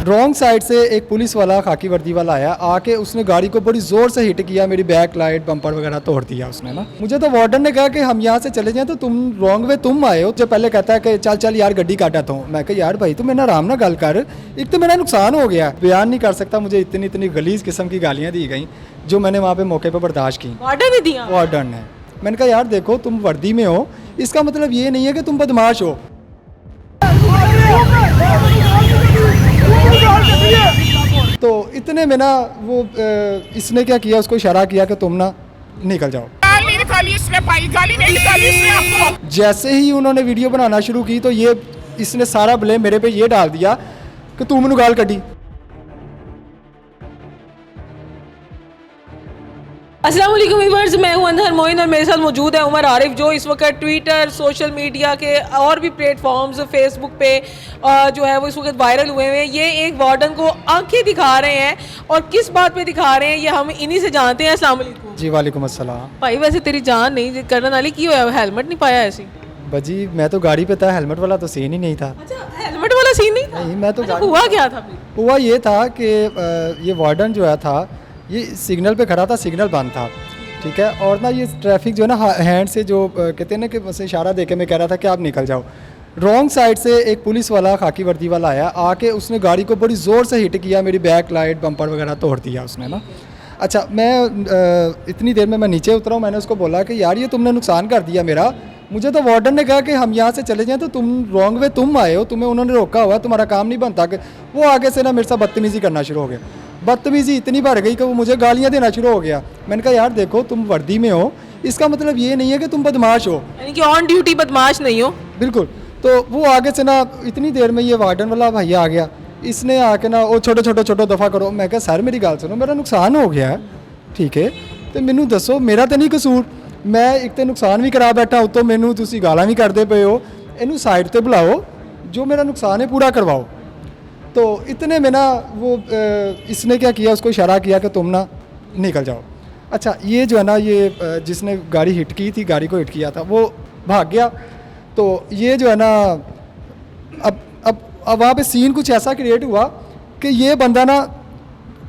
Wrong side से एक police वाला खाकी वर्दी वाला आया, आके उसने गाड़ी को बड़ी ज़ोर से हिट किया, मेरी बैक लाइट बम्पर वगैरह तोड़ दिया उसने ना। मुझे तो वार्डन ने कहा कि हम यहाँ से चले जाएं, तो तुम रॉन्ग वे तुम आए हो। जो पहले कहता है कि चल चल यार गड्डी काटा तो मैं कहा यार भाई तू मेरा आराम ना गल कर, एक तो मेरा नुकसान हो गया। बयान नहीं कर सकता, मुझे इतनी इतनी गलीज किस्म की गालियाँ दी गई जो मैंने वहाँ पे मौके पर बर्दाश्त की। वार्डन ने दिया? वार्डन ने। मैंने कहा यार देखो तुम वर्दी में हो, इसका मतलब ये नहीं है कि तुम बदमाश हो। तो इतने में ना वो इसने क्या किया, उसको इशारा किया कि तुम ना निकल जाओ। जैसे ही उन्होंने वीडियो बनाना शुरू की तो ये इसने सारा ब्लेम मेरे पे ये डाल दिया कि तू मैनू गाल कड्डी। अस्सलाम वालेकुम व्यूअर्स, मैं हूं अंधर मोइन और मेरे साथ मौजूद है उमर आरिफ, जो इस वक्त ट्विटर, सोशल मीडिया के और भी प्लेटफॉर्म्स, फेसबुक पे जो है वो इस वक्त वायरल हुए हुए हैं। ये एक वार्डन को आंखें दिखा रहे हैं और किस बात पे दिखा रहे हैं ये हम इन्हीं से जानते हैं। अस्सलाम वालेकुम। जी वालेकुम अस्सलाम। भाई वैसे तेरी जान नहीं करने वाली की हुआ, हेलमेट नहीं पाया ऐसी? बजी मैं तो गाड़ी पे था, हेलमेट वाला तो सीन ही नहीं था। अच्छा, हेलमेट वाला सीन नहीं था? नहीं, मैं तो हुआ क्या था? हुआ ये था कि ये वार्डन जो है था ये सिग्नल पे खड़ा था, सिग्नल बंद था, ठीक है। और ना ये ट्रैफिक जो है ना हैंड से जो कहते हैं ना कि बस इशारा दे के मैं कह रहा था कि आप निकल जाओ। रॉन्ग साइड से एक पुलिस वाला खाकी वर्दी वाला आया, आके उसने गाड़ी को बड़ी ज़ोर से हिट किया, मेरी बैक लाइट बम्पर वगैरह तोड़ दिया उसने ना। अच्छा, मैं इतनी देर में मैं नीचे उतरा हूँ, मैंने उसको बोला कि यार ये तुमने नुकसान कर दिया मेरा। मुझे तो वार्डन ने कहा कि हम यहाँ से चले जाएं, तो तुम रॉन्ग वे तुम आए हो, तुम्हें उन्होंने रोका हुआ, तुम्हारा काम नहीं बनता। कि वो आगे से ना मेरे साथ बदतमीज़ी करना शुरू हो गया। बदतमीज़ी इतनी बढ़ गई कि वो मुझे गालियाँ देना शुरू हो गया। मैंने कहा यार देखो तुम वर्दी में हो, इसका मतलब ये नहीं है कि तुम बदमाश हो, यानी कि ऑन ड्यूटी बदमाश नहीं हो। बिल्कुल। तो वो आगे से ना इतनी देर में ये वार्डन वाला भैया आ गया, इसने आके ना वो छोटो दफ़ा करो। मैं कहा सर मेरी गल सुनो, मेरा नुकसान हो गया है, ठीक है, तो मैनू दसो मेरा तो नहीं कसूर, मैं एक तो नुकसान भी करा बैठा, उतो मैनू तुसी गालां भी करते पे हो, इनू साइड ते बुलाओ, जो मेरा नुकसान है पूरा करवाओ। तो इतने में ना वो इसने क्या किया, उसको इशारा किया कि तुम ना निकल जाओ। अच्छा, ये जो है ना ये जिसने गाड़ी हिट की थी, गाड़ी को हिट किया था, वो भाग गया। तो ये जो है ना अब वहाँ पे सीन कुछ ऐसा क्रिएट हुआ कि ये बंदा ना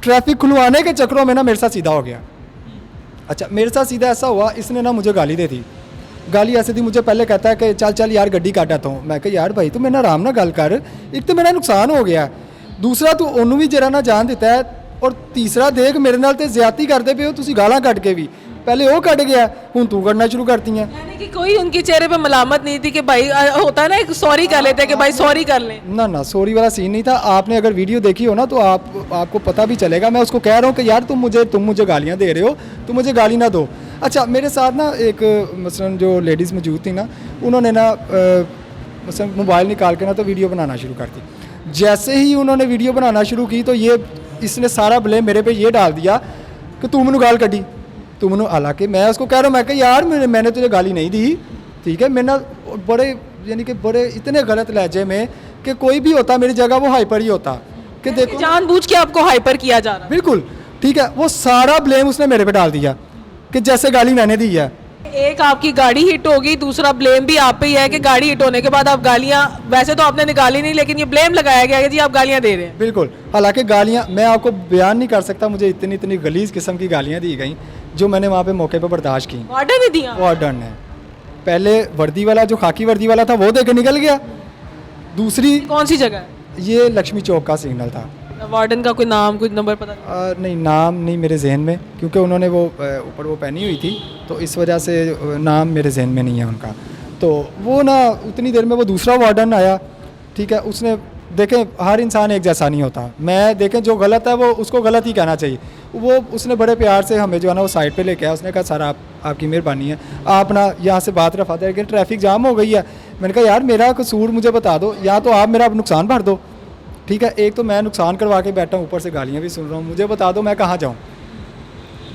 ट्रैफिक खुलवाने के चक्करों में ना मेरे साथ सीधा हो गया। अच्छा, मेरे साथ सीधा ऐसा हुआ, इसने ना मुझे गाली दे दी। गाली ऐसे थी, मुझे पहले कहता है कि चल चल यार गड्डी काटा तो मैं कहा यार भाई तू मेरा आराम ना गल कर, एक तो मेरा नुकसान हो गया, दूसरा तू ओनू भी जरा ना जान देता है, और तीसरा देख मेरे नाल ते ज्यादती करते पे हो तुसी गालां कट के भी, पहले वो कट गया हुण तू करना शुरू करती हैं। यानी कि कोई उनके चेहरे पे मलामत नहीं थी कि भाई होता है ना एक सॉरी कर लेते हैं कि भाई सॉरी कर लें? ना सॉरी वाला सीन नहीं था। आपने अगर वीडियो देखी हो ना तो आपको पता भी चलेगा। मैं उसको कह रहा हूँ कि यार तुम मुझे गालियाँ दे रहे हो, तुम मुझे गाली ना दो। अच्छा, मेरे साथ ना एक मसलन जो लेडीज़ मौजूद थी ना, उन्होंने ना मसलन मोबाइल निकाल के ना तो वीडियो बनाना शुरू कर दी। जैसे ही उन्होंने वीडियो बनाना शुरू की तो ये इसने सारा ब्लेम मेरे पे ये डाल दिया कि तू मैनू गाल कड्डी, तू मैनू। हालांकि मैं उसको कह रहा हूँ, मैं कहा यार मैंने तुझे गाली नहीं दी, ठीक है। मैं ना बड़े यानी कि बड़े इतने गलत लहजे में कि कोई भी होता मेरी जगह वो हाइपर ही होता कि देखो जानबूझ के आपको हाइपर किया जा रहा है। बिल्कुल, ठीक है। वो सारा ब्लेम उसने मेरे पे डाल दिया कि जैसे गाली मैंने दी है। एक आपकी गाड़ी हिट होगी, दूसरा ब्लेम भी आप पे ही है कि गाड़ी हिट होने के बाद आप गालियां, वैसे तो आपने निकाली नहीं लेकिन ये ब्लेम लगाया गया कि जी आप गालियां दे रहे हैं। बिल्कुल, हालांकि गालियां मैं आपको बयान नहीं कर सकता, मुझे इतनी इतनी गलीज किस्म की गालियां दी गई जो मैंने वहाँ पे मौके पर बर्दाश्त की। वार्डन ने दिया? वार्डन ने। पहले वर्दी वाला जो खाकी वर्दी वाला था वो देके निकल गया। दूसरी कौन सी जगह? ये लक्ष्मी चौक का सिग्नल था। वार्डन का कोई नाम, कोई नंबर पता? नहीं, नाम नहीं मेरे जहन में, क्योंकि उन्होंने वो ऊपर वो पहनी हुई थी तो इस वजह से नाम मेरे जहन में नहीं है उनका। तो वो ना उतनी देर में वो दूसरा वार्डन आया, ठीक है। उसने देखें हर इंसान एक जैसा नहीं होता, मैं देखें जो गलत है वो उसको गलत ही कहना चाहिए। वो उसने बड़े प्यार से हमें जो है ना वो साइड पे लेके आया। उसने कहा सर आपकी मेहरबानी है, आप ना यहाँ से बात रफा दे, लेकिन ट्रैफिक जाम हो गई है। मैंने कहा यार मेरा कसूर मुझे बता दो, या तो आप मेरा नुकसान भर दो, ठीक है। एक तो मैं नुकसान करवा के बैठा हूँ, ऊपर से गालियाँ भी सुन रहा हूँ, मुझे बता दो मैं कहाँ जाऊँ।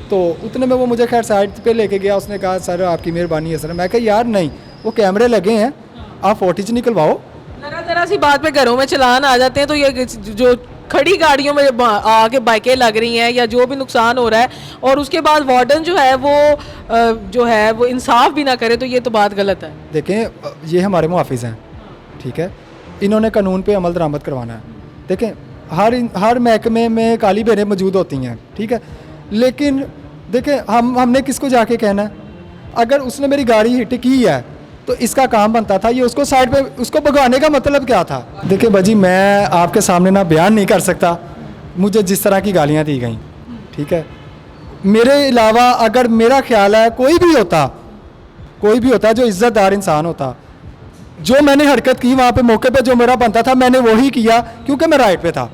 तो उतने में वो मुझे खैर साइड पे लेके गया। उसने कहा सर आपकी मेहरबानी है सर। मैं कहा यार नहीं, वो कैमरे लगे हैं, आप फुटेज निकलवाओ। जरा सी बात पे घरों में चलान आ जाते हैं तो ये जो खड़ी गाड़ियों में आके बाइकें लग रही हैं या जो भी नुकसान हो रहा है, और उसके बाद वार्डन जो है वो इंसाफ भी ना करे, तो ये तो बात गलत है। देखें ये हमारे मुहाफिज हैं, ठीक है, इन्होंने कानून पे अमल दरामद करवाना है। देखें हर महकमे में काली बहनें मौजूद होती हैं, ठीक है, लेकिन देखें हमने किसको जाके कहना है? अगर उसने मेरी गाड़ी हिट की है तो इसका काम बनता था ये उसको साइड पे, उसको भगाने का मतलब क्या था? देखिए भाजी, मैं आपके सामने ना बयान नहीं कर सकता मुझे जिस तरह की गालियाँ दी गई, ठीक है। मेरे अलावा अगर मेरा ख्याल है कोई भी होता जो इज़्ज़तदार इंसान होता, जो मैंने हरकत की वहाँ पे मौके पे जो मेरा बनता था मैंने वही किया, क्योंकि मैं राइट पे था।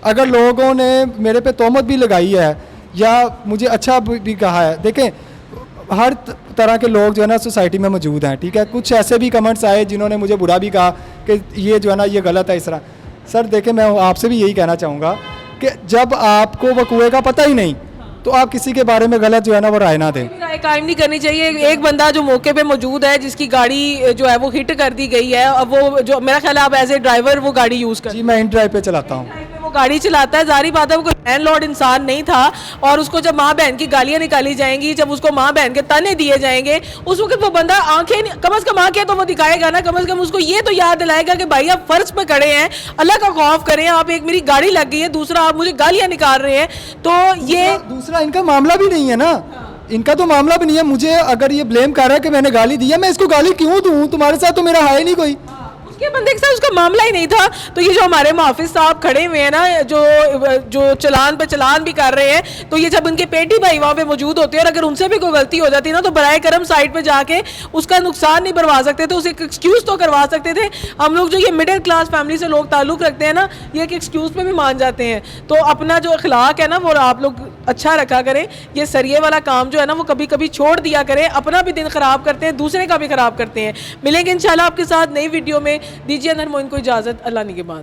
अगर लोगों ने मेरे पे तोहमत भी लगाई है या मुझे अच्छा भी कहा है, देखें हर तरह के लोग जो है ना सोसाइटी में मौजूद हैं, ठीक है। कुछ ऐसे भी कमेंट्स आए जिन्होंने मुझे बुरा भी कहा कि ये जो है ना ये गलत है इस तरह। सर देखें, मैं आपसे भी यही कहना चाहूँगा कि जब आपको वकूए का पता ही नहीं तो आप किसी के बारे में गलत जो है ना वो राय ना दें। राय कायम नहीं करनी चाहिए। एक बंदा जो मौके पे मौजूद है जिसकी गाड़ी जो है वो हिट कर दी गई है, अब वो जो मेरा ख्याल है आप एज ए ड्राइवर वो गाड़ी यूज़ कर जी, मैं इन ड्राइव पे चलाता हूँ। वो गाड़ी चलाता है, जारी बात है वो कोई लैंडलॉर्ड इंसान नहीं था, और उसको जब माँ बहन की गालियाँ निकाली जाएंगी, जब उसको माँ बहन के ताने दिए जाएंगे, उस वक्त वो बंदा आंखें कम से कम आंखें तो वो दिखाएगा ना, कम से कम उसको ये तो याद दिलाएगा कि भाई आप फर्ज पे खड़े हैं, अल्लाह का खौफ करें, आप एक मेरी गाड़ी लग गई है, दूसरा आप मुझे गालियाँ निकाल रहे हैं। तो ये दूसरा इनका मामला भी नहीं है ना, इनका तो मामला भी नहीं है। मुझे अगर ये ब्लेम कर रहा है कि मैंने गाली दी है, मैं इसको गाली क्यों दूँ? तुम्हारे साथ तो मेरा है ही नहीं कोई, उसके बंदे के साथ उसका मामला ही नहीं था। तो ये जो हमारे मुहाफिज साहब खड़े हुए हैं ना, जो चलान पे चलान भी कर रहे हैं, तो ये जब उनके पेटी भाई वहाँ पे मौजूद होते हैं और अगर उनसे भी कोई गलती हो जाती है ना, तो बराए करम साइड पे जाके उसका नुकसान नहीं भरवा सकते थे, उसे एक्सक्यूज़ तो करवा सकते थे। हम लोग जो ये मिडिल क्लास फैमिली से लोग ताल्लुक़ रखते हैं ना, ये एक एक्सक्यूज़ पे भी मान जाते हैं। तो अपना जो अखलाक है ना वो आप लोग अच्छा रखा करें। ये सरिये वाला काम जो है ना वो कभी कभी छोड़ दिया करें, अपना भी दिन ख़राब करते हैं, दूसरे का भी ख़राब करते हैं। मिलेंगे इंशाल्लाह आपके साथ नई वीडियो में। दीजिए अनहर मोइन को इजाज़त, अल्लाह निगहबान।